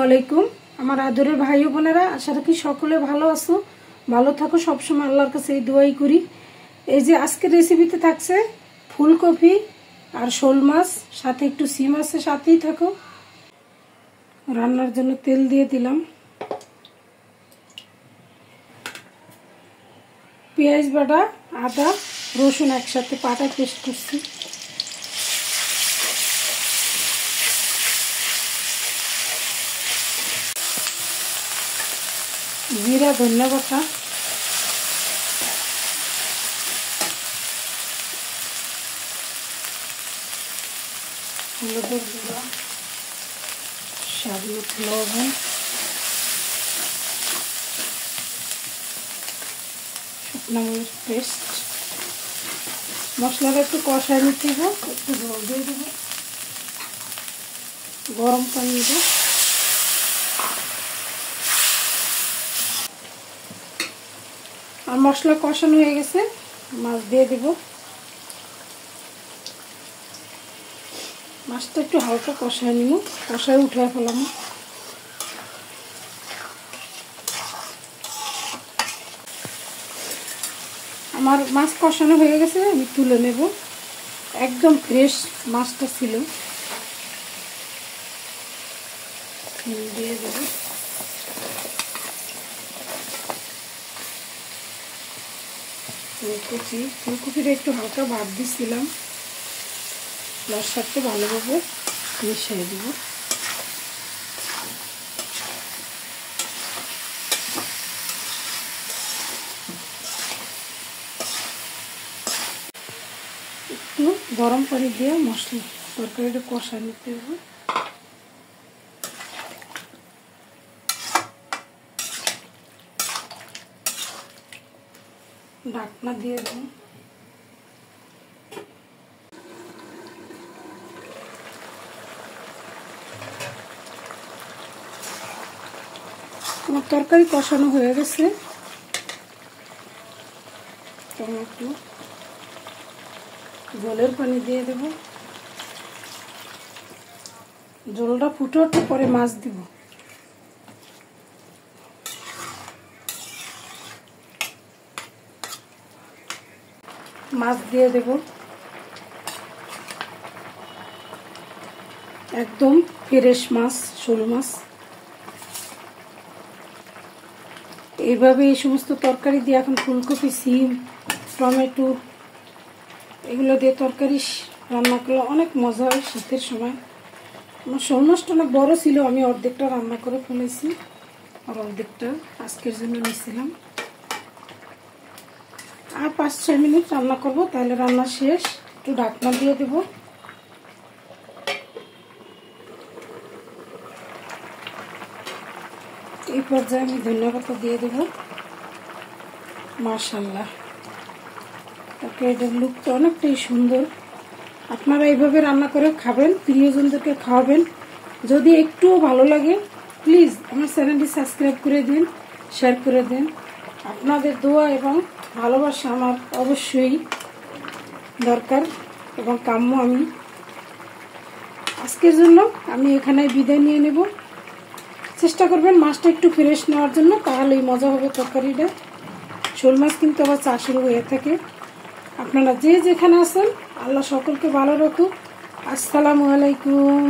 আলাইকুম আমার আদরের ভাই ও বোনেরা, আশা রাখি সকলে ভালো আছো, ভালো থাকো। সবসময় আল্লাহর কাছে এই দোয়াই করি। এই যে আজকের রেসিপিতে থাকছে ফুলকপি আর শোল মাছ, সাথে একটু সিম আছে, সাথেই থাকো। রান্নার জন্য তেল দিয়ে দিলাম, পেঁয়াজ বাটা, আদা রসুন একসাথে পাটা পেস্ট করছি, জিরা ধনিয়া বাটা, হলুদের গুঁড়া, স্বাদ মতো লবণ, শুকনো মরিচ পেস্ট। মশলাটা একটু কষায় নিতে হবে, একটু জল দিয়ে দেবো, গরম পানি দেবো। আর মশলা কষানো হয়ে গেছে, মাছ দিয়ে দেব। মাছটা একটু হালকা কষায় নিব, কষায় উঠে ফেলাম। আমার মাছ কষানো হয়ে গেছে, আমি তুলে নেব। একদম ফ্রেশ মাছটা ছিল। দিয়ে দেব, ফুলকপিটা একটু হালকা ভাত দিচ্ছিলাম, তার সাথে ভালোভাবে মিশিয়ে দেব। একটু গরম পানি দিয়ে মশলা তরকারিটা কষা নিতে হবে। ঢাকনা দিয়ে দেব। আমার তরকারি কষানো হয়ে গেছে। টমেটো, জলের পানি দিয়ে দেব। জলটা ফুটে পরে মাছ দিব। মাছ দিয়ে দেব, একদম ফ্রেশ মাছ, শোল মাছ। এইভাবে এই সমস্ত তরকারি দিয়ে, এখন ফুলকপি, সিম, টমেটো এগুলো দিয়ে তরকারি রান্না করলে অনেক মজা হয় শীতের সময়। আমার শোল মাছটা অনেক বড় ছিল, আমি অর্ধেকটা রান্না করে ফেলেছি, আর অর্ধেকটা আজকের জন্য নিয়েছিলাম। আর 5-6 মিনিট রান্না করব, তাহলে রান্না শেষ। একটু ঢাকনা দিয়ে দেব। এই পর্যায়ে আমি ধনিয়া পাতা দিয়ে দেব। মাশাআল্লাহ, তরকারিটার লুকটা অনেকটাই সুন্দর। আপনারা এইভাবে রান্না করে খাবেন, প্রিয়জনদেরকে খাওয়াবেন। যদি একটুও ভালো লাগে, প্লিজ আমার চ্যানেলটি সাবস্ক্রাইব করে দিন, শেয়ার করে দিন। আপনাদের দোয়া এবং ভালোবাসা আমার অবশ্যই দরকার এবং কাম্য। আমি আজকের জন্য এখানে বিদায় নিয়ে নেব। চেষ্টা করবেন মাছটা একটু ফ্রেশ নেওয়ার জন্য, তাহলেই মজা হবে তরকারিটা। শোল মাছ কিন্তু আবার চাষের হয়ে থাকে। আপনারা যে যেখানে আছেন, আল্লাহ সকলকে ভালো রাখুক। আসসালামু আলাইকুম।